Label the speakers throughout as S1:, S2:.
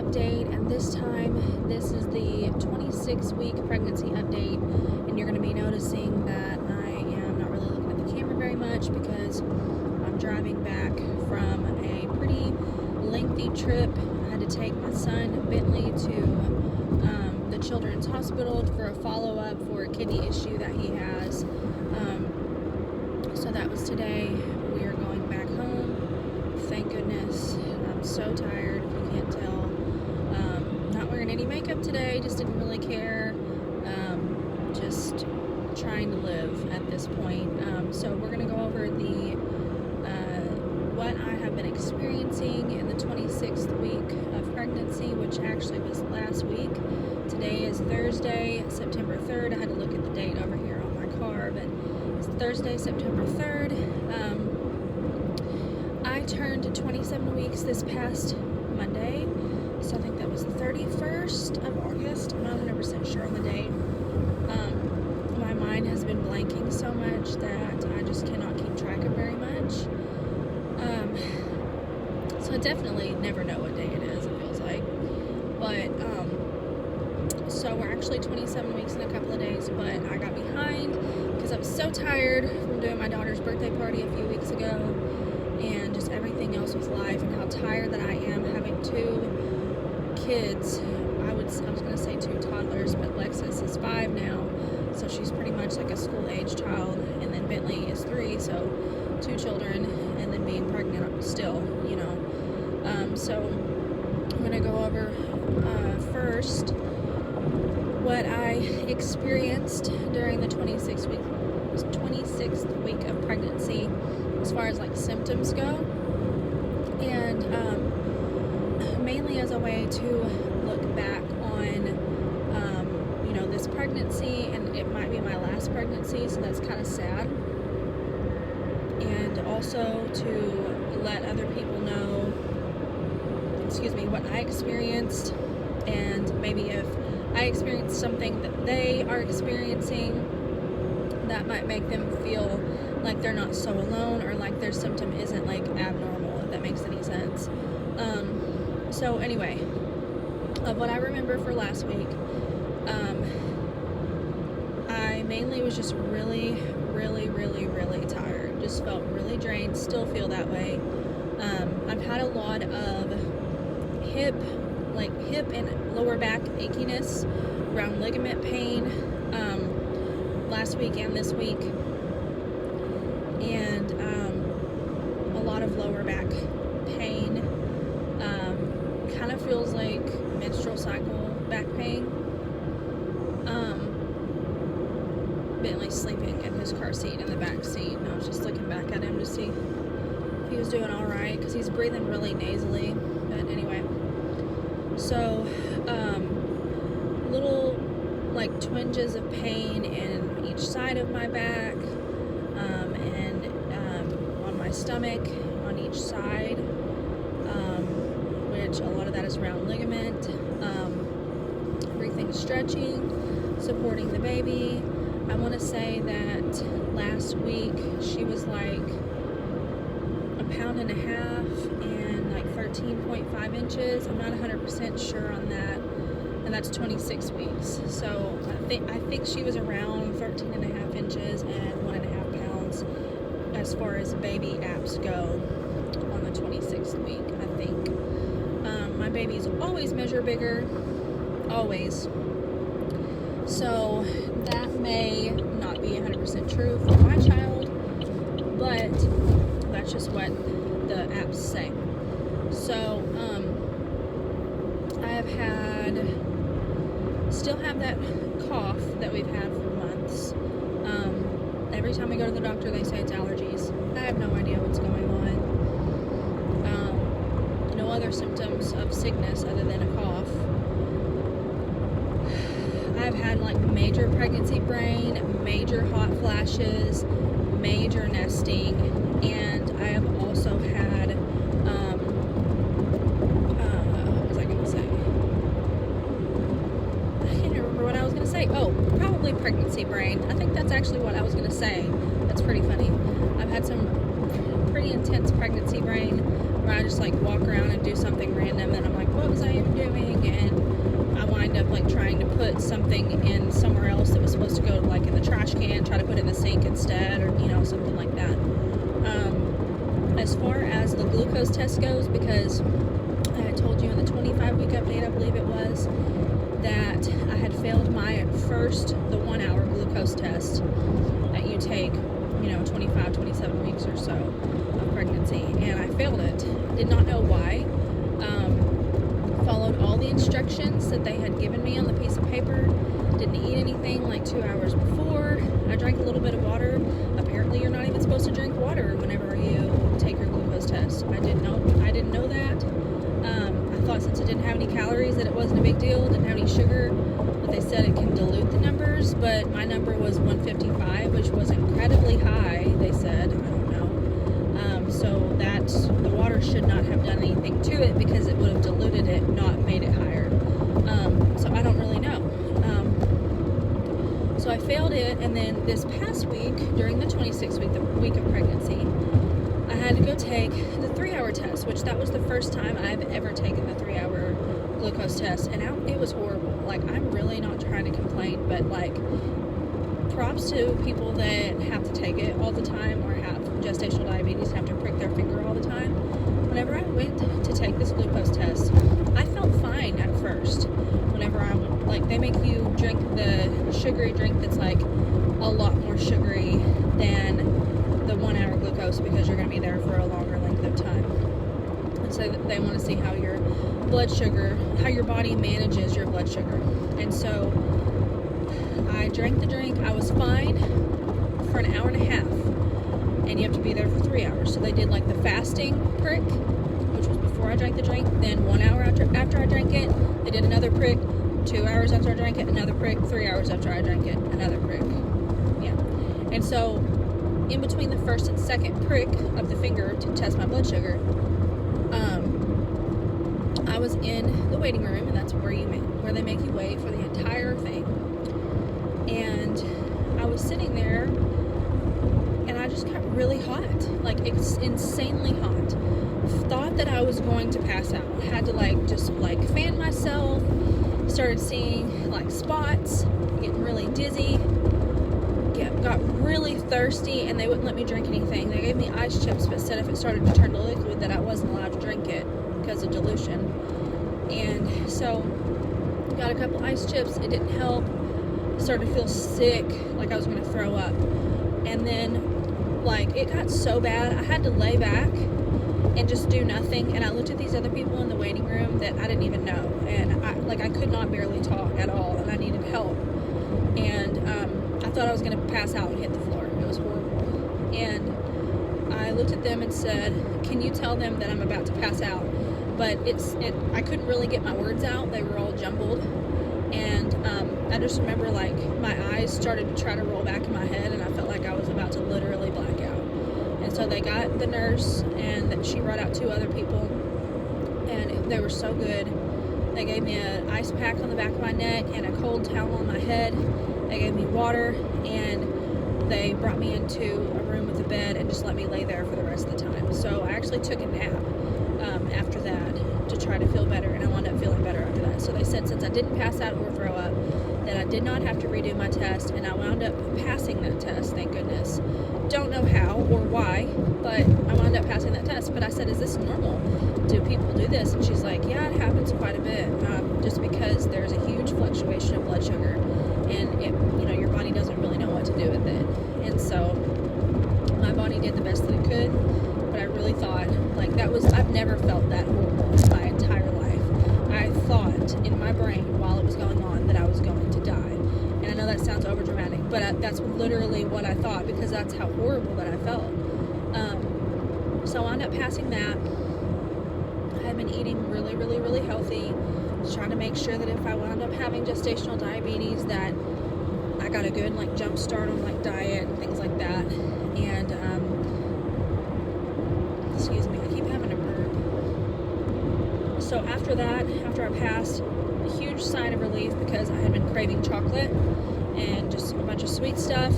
S1: update, and this time this is the 26-week pregnancy update, and you're going to be noticing that I am not really looking at the camera very much because I'm driving back from a pretty lengthy trip. I had to take my son Bentley to the Children's Hospital for a follow-up for a kidney issue that he has. So that was today. We are going back home. Thank goodness. I'm so tired, if you can't tell. Not wearing any makeup today, just didn't really care. Just trying to live at this point. So we're going to go over the what I have been experiencing in the 26th week of pregnancy, which actually was last week. Today is Thursday, September 3rd. I had to look at the date over here on my car, but it's Thursday, September 3rd. I turned 27 weeks this past Monday, so I think that was the 31st of August. I'm not 100% sure on the date. My mind has been blanking so much that I just cannot keep track of very much. So I definitely never know what day it is, it feels like. But, so we're actually 27 weeks in a couple of days, but I got behind because I was so tired from doing my daughter's birthday party a few weeks ago, and just everything else with life, and how tired that I am having two kids. I was going to say two toddlers, but Lexus is 5 now, so she's pretty much like a school-age child, and then Bentley is 3, so 2 children, and then being pregnant still, you know. So I'm going to go over first what I experienced during the 26th week of pregnancy as far as like symptoms go, and mainly as a way to look back on you know, this pregnancy, and it might be my last pregnancy, so that's kind of sad, and also to let other people know, what I experienced, and maybe if I experienced something that they are experiencing, that might make them feel like they're not so alone, or like their symptom isn't like abnormal, if that makes any sense. So anyway, of what I remember for last week, I mainly was just really tired. Just felt really drained, still feel that way. I've had a lot of hip and lower back achiness, around ligament pain, last week and this week, and a lot of lower back pain. Kind of feels like menstrual cycle back pain. Bentley's sleeping in his car seat in the back seat, and I was just looking back at him to see if he was doing all right, because he's breathing really nasally. But anyway, so little like twinges of pain in each side of my back, and on my stomach on each side, which a lot of that is around ligament. Everything's stretching, supporting the baby. I want to say that last week she was like 1.5 pounds and like 13.5 inches. I'm not 100% sure on that, and that's 26 weeks. So I think she was around 13.5 inches and 1.5 pounds as far as baby apps go on the 26th week, I think. My babies always measure bigger, always. So that may not be 100% true for my child, but that's just what the apps say. So I have still have that cough that we've had for months. Every time we go to the doctor, they say it's allergies. I have no idea what's going on. No other symptoms of sickness other than a cough. I've had like major pregnancy brain, major hot flashes, major nesting, and I have also had, what was I going to say? I can't remember what I was going to say. Oh, probably pregnancy brain. I think that's actually what I was going to say. That's pretty funny. I've had some pretty intense pregnancy brain where I just like walk around and do something random, and I'm like, what was I even doing? And I wind up like trying to put something in somewhere else that was supposed to go like in the trash can, try to put it in the sink instead, or something like that. As far as the glucose test goes, because I had told you in the 25-week update, I believe it was, that I had failed my first, the 1 hour glucose test that you take, 25, 27 weeks or so of pregnancy, and I failed it. Did not know why. Followed all the instructions that they had given me on the piece of paper. Didn't eat anything like 2 hours before. I drank a little bit of water. Apparently you're not even supposed to drink water whenever you take your glucose test. I didn't know that. I thought since it didn't have any calories that it wasn't a big deal. It didn't have any sugar. But they said it can dilute the numbers, but my number was 155, which was incredibly high, they said. I don't know. So that the water should not have done anything to it, because it would have diluted it, not made it higher. So I don't really know. So I failed it, and then this past week, during the 26th week, the week of pregnancy, I had to go take the 3-hour test, which that was the first time I've ever taken the 3-hour glucose test, and it was horrible. Like, I'm really not trying to complain, but like, props to people that have to take it all the time, or have gestational diabetes and have to prick their finger all the time. Whenever I went to take this glucose test, I felt fine at first. Whenever they make you drink the sugary drink that's like a lot more sugary than the 1 hour glucose, because you're going to be there for a longer length of time. And so they want to see how your blood sugar, how your body manages your blood sugar. And so I drank the drink. I was fine for an hour and a half, and you have to be there for 3 hours. So they did like the fasting prick, which was before I drank the drink. Then 1 hour after I drank it, they did another prick. 2 hours after I drank it, another prick. 3 hours after I drank it, another prick. Yeah. And so in between the first and second prick of the finger to test my blood sugar, I was in the waiting room, and that's where they make you wait for the entire thing. And I was sitting there, and I just got really hot, like it's insanely hot. Thought that I was going to pass out. Had to just fan myself. Started seeing like spots, getting really dizzy. Got really thirsty, and they wouldn't let me drink anything. They gave me ice chips, but said if it started to turn to liquid that I wasn't allowed to drink it because of dilution. And so got a couple ice chips. It didn't help. Started to feel sick, like I was going to throw up. And then it got so bad I had to lay back and just do nothing. And I looked at these other people in the waiting room that I didn't even know, and I could not barely talk at all, and I needed help. And I thought I was going to pass out and hit the floor. It was horrible. And I looked at them and said, can you tell them that I'm about to pass out? But I couldn't really get my words out. They were all jumbled. And I just remember my eyes started to try to roll back in my head, and I felt like I was about to literally black out. And so they got the nurse, and she brought out 2 other people, and they were so good. They gave me an ice pack on the back of my neck and a cold towel on my head. They gave me water, and they brought me into a room with a bed and just let me lay there for the rest of the time. So I actually took a nap after that to try to feel better, and I wound up feeling better after that. So they said since I didn't pass out or throw up, that I did not have to redo my test, and I wound up passing that test, thank goodness. Don't know how or why, but I wound up passing that test. But I said, is this normal? Do people do this? And she's like, yeah, it happens quite a bit, just because there's a huge fluctuation of blood sugar, and your body doesn't really know what to do with it. And so my body did the best that it could, but I really thought I've never felt that horrible in my entire life. I thought in my brain while it was going on that I was going to die. And I know that sounds over dramatic, but that's literally what I thought, because that's how horrible that I felt. So I wound up passing that. I had been eating really, really, really healthy. Just trying to make sure that if I wound up having gestational diabetes, that I got a good jump start on diet and things like that. And excuse me, I keep having a burp. So after that, after I passed, a huge sign of relief, because I had been craving chocolate and just a bunch of sweet stuff.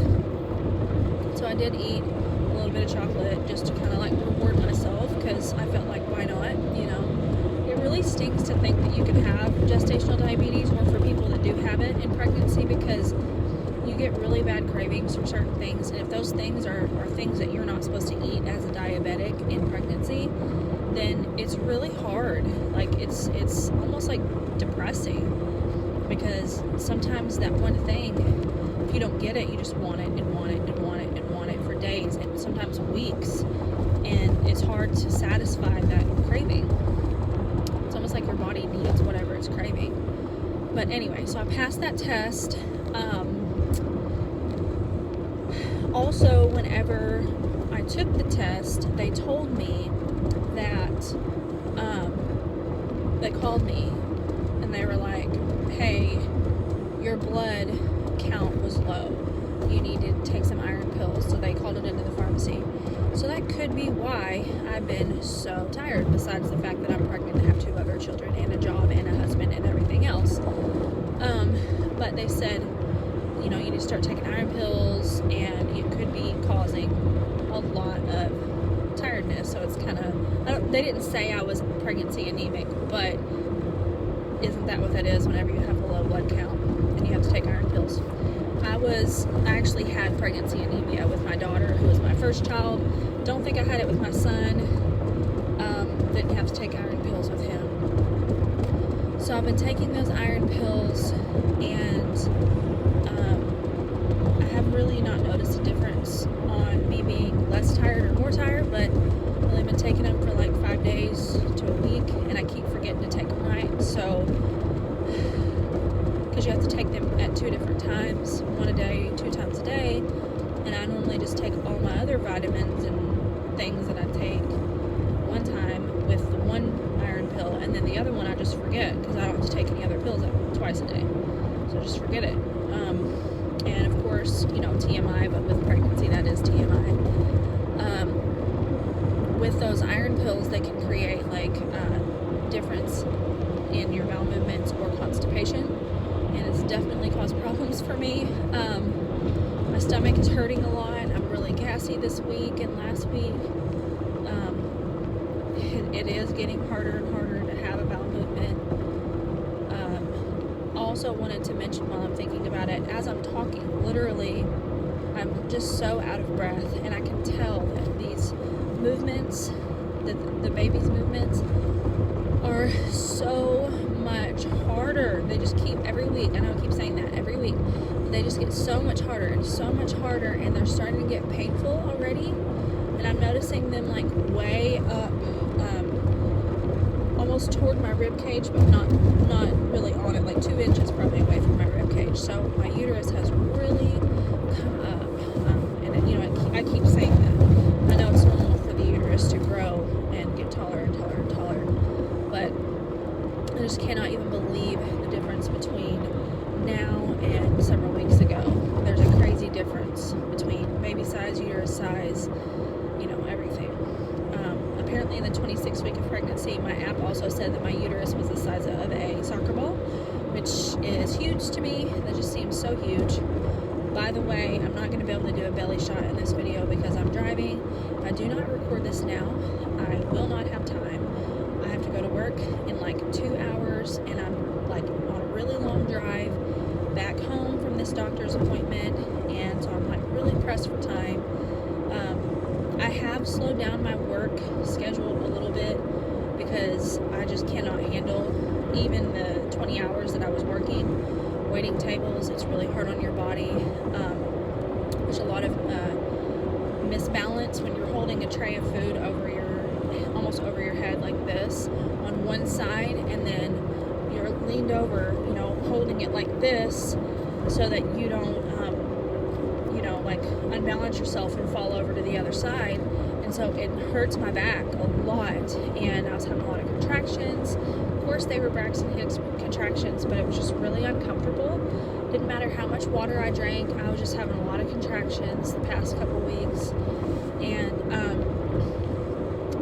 S1: So I did eat a little bit of chocolate just to kind of reward myself, because I felt like, why not? have gestational diabetes, or for people that do have it in pregnancy, because you get really bad cravings for certain things, and if those things are things that you're not supposed to eat as a diabetic in pregnancy, then it's really hard. Like it's almost like depressing, because sometimes that one thing, if you don't get it, you just want it and want it and want it and want it for days and sometimes weeks, and it's hard to satisfy that craving. It's almost like your body needs whatever it's craving. But anyway, so I passed that test. Also, whenever I took the test, they told me that they called me and they were like, hey, your blood count was low. You need to take some iron pills. So they called it into the pharmacy. So that could be why I've been so tired, besides the fact that I'm pregnant and have 2 other children and a job and a husband and everything else. But they said, you know, you need to start taking iron pills, and it could be causing a lot of tiredness. So it's kind of, they didn't say I was pregnancy anemic, but isn't that what that is whenever you have a low blood count and you have to take iron pills? I actually had pregnancy anemia with my daughter, who was my first child. Don't think I had it with my son. Didn't have to take iron pills with him. So I've been taking those iron pills, and I have really not noticed a difference on me being less tired or more tired, but I've only been taking them for like 5 days to a week, and I keep forgetting to take them right. So, because you have to take them at 2 different times, 1 a day, 2 times a day, and I normally just take all my other vitamins and things that I take one time with the one iron pill, and then the other one I just forget, because I don't have to take any other pills twice a day, so I just forget it. And of course, you know, TMI, but with pregnancy, that is TMI. With those iron pills, they can create like difference in your bowel movements or constipation, and it's definitely caused problems for me. My stomach is hurting a lot. I'm really gassy this week and last week. It is getting harder and harder to have a bowel movement. Also wanted to mention, while I'm thinking about it, as I'm talking, literally, I'm just so out of breath, and I can tell that these movements, the baby's movements, are so much harder. They just keep, every week, I know I keep saying that, every week, they just get so much harder and so much harder, and they're starting to get painful already, and I'm noticing them like way up, almost toward my rib cage, but not really on it, like 2 inches probably away from my rib cage. So my uterus has really come up, and you know, I keep saying that. I know it's normal for the uterus to grow and get taller and taller and taller, but I just cannot even believe the difference between now and several weeks ago. There's a crazy difference between baby size, uterus size, you know, everything. Apparently in the 26th week of pregnancy, my app also said that my uterus was the size of a soccer ball, which is huge to me. That just seems so huge. By the way, I'm not going to be able to do a belly shot in this video because I'm driving. If I do not record this now, I will not have time. I have to go to work in like 2 hours, and I'm like on a really long drive back home from this doctor's appointment, and so I'm like really pressed for time. I have slowed down my work schedule a little bit because I just cannot handle even the 20 hours that I was working, waiting tables. It's really hard on your body. There's a lot of misbalance when you're holding a tray of food over almost over your head like this on one side, and then you're leaned over, you know, holding it like this so that you don't like unbalance yourself and fall over to the other side. And so it hurts my back a lot, and I was having a lot of contractions. Of course, they were Braxton Hicks contractions, but it was just really uncomfortable. Didn't matter how much water I drank, I was just having a lot of contractions the past couple weeks, and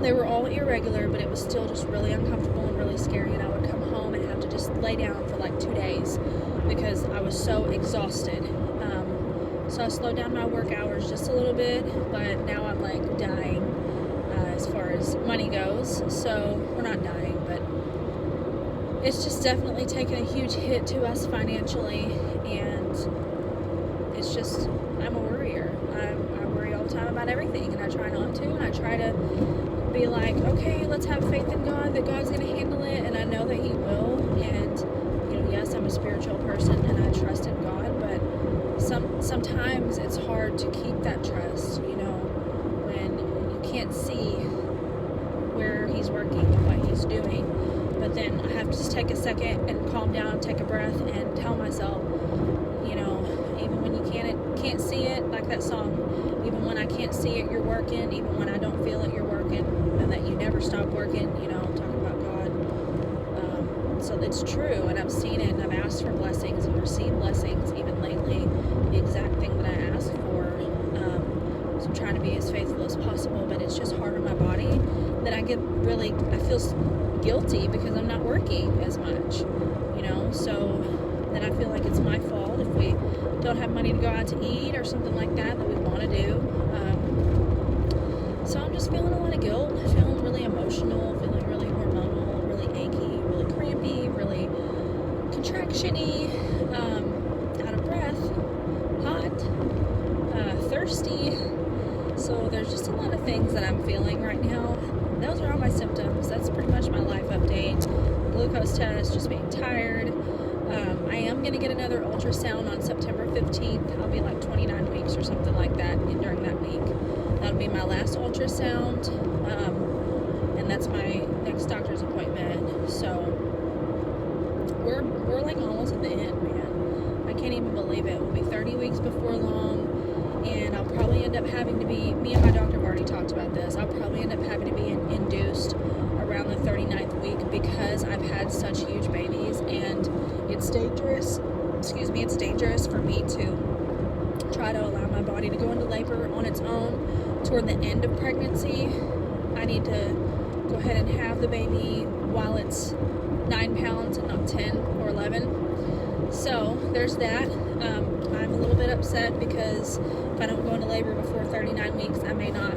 S1: they were all irregular, but it was still just really uncomfortable and really scary. And I would come home and have to just lay down for like 2 days because I was so exhausted. So I slowed down my work hours just a little bit, but now I'm like dying as far as money goes. So we're not dying, but it's just definitely taken a huge hit to us financially, and it's just, I'm a worrier. I worry all the time about everything, and I try not to, and I try to be like, okay, let's have faith in God, that God's going to handle it, and I know that He will. And yes, I'm a spiritual person and I trust in God, but sometimes it's hard to keep that trust, when you can't see where He's working and what He's doing. But then I have to just take a second and calm down, take a breath, and tell myself, even when you can't see it, like that song, even when I can't see it, you're working. Even when I don't feel it, you're working, and that you never stop working. I'm talking about God. So it's true, and I've seen it, and I've asked for blessings and received blessings even lately, the exact thing that I asked for. So I'm trying to be as faithful as possible, but it's just hard on my body that I feel guilty because I'm not working as much, so then I feel like it's my fault if we don't have money to go out to eat or something like that we want to do. So I'm just feeling a lot of guilt, feeling really emotional, feeling really hormonal, really achy, really crampy, really contraction-y, out of breath, hot, thirsty. So there's just a lot of things that I'm feeling right now. Those are all my symptoms. That's pretty much my life update. Glucose test, just being tired. I am going to get another ultrasound on September 15th. I'll be like 29 weeks or something like that during that week. That'll be my last ultrasound. And that's my next doctor's appointment. So we're like almost at the end, man. I can't even believe it. We'll be 30 weeks before long. And I'll probably end up having to be, me and my doctor have already talked about this, I'll probably end up having to be induced around the 39th week because I've had such huge babies, and it's dangerous for me to try to allow my body to go into labor on its own toward the end of pregnancy. I need to go ahead and have the baby while it's 9 pounds and not 10 or 11. So there's that. I'm a little bit upset because if I don't go into labor before 39 weeks, I may not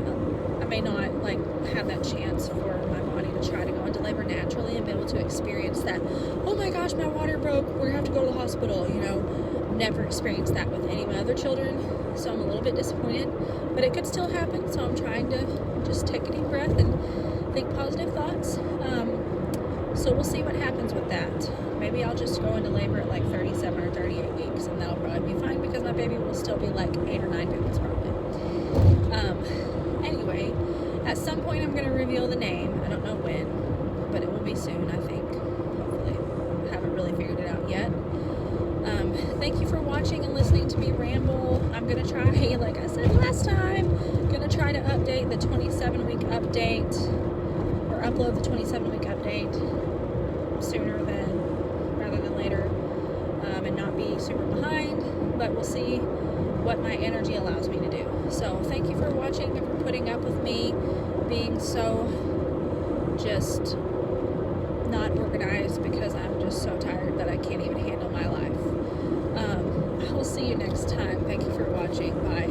S1: like have that chance for my body to try to go into labor naturally and be able to experience that. Oh my gosh, my water broke, we're gonna have to go to the hospital. Never experienced that with any of my other children, so I'm a little bit disappointed, but it could still happen. So I'm trying to just take a deep breath and think positive thoughts. So we'll see what happens with that. Maybe I'll just go into labor at like 37 or 38 weeks, and that'll probably be fine because my baby will still be like 8 or 9 pounds probably. Anyway, at some point I'm going to reveal the name. I don't know when, but it will be soon, I think. Hopefully. I haven't really figured it out yet. Thank you for watching and listening to me ramble. I'm going to try, like I said last time, going to try to update the 27-week update, or upload the 27-week update sooner rather than later, and not be super behind, but we'll see what my energy allows me to do. So thank you for watching and for putting up with me being so just not organized because I'm just so tired that I can't even handle my life. I will see you next time. Thank you for watching. Bye.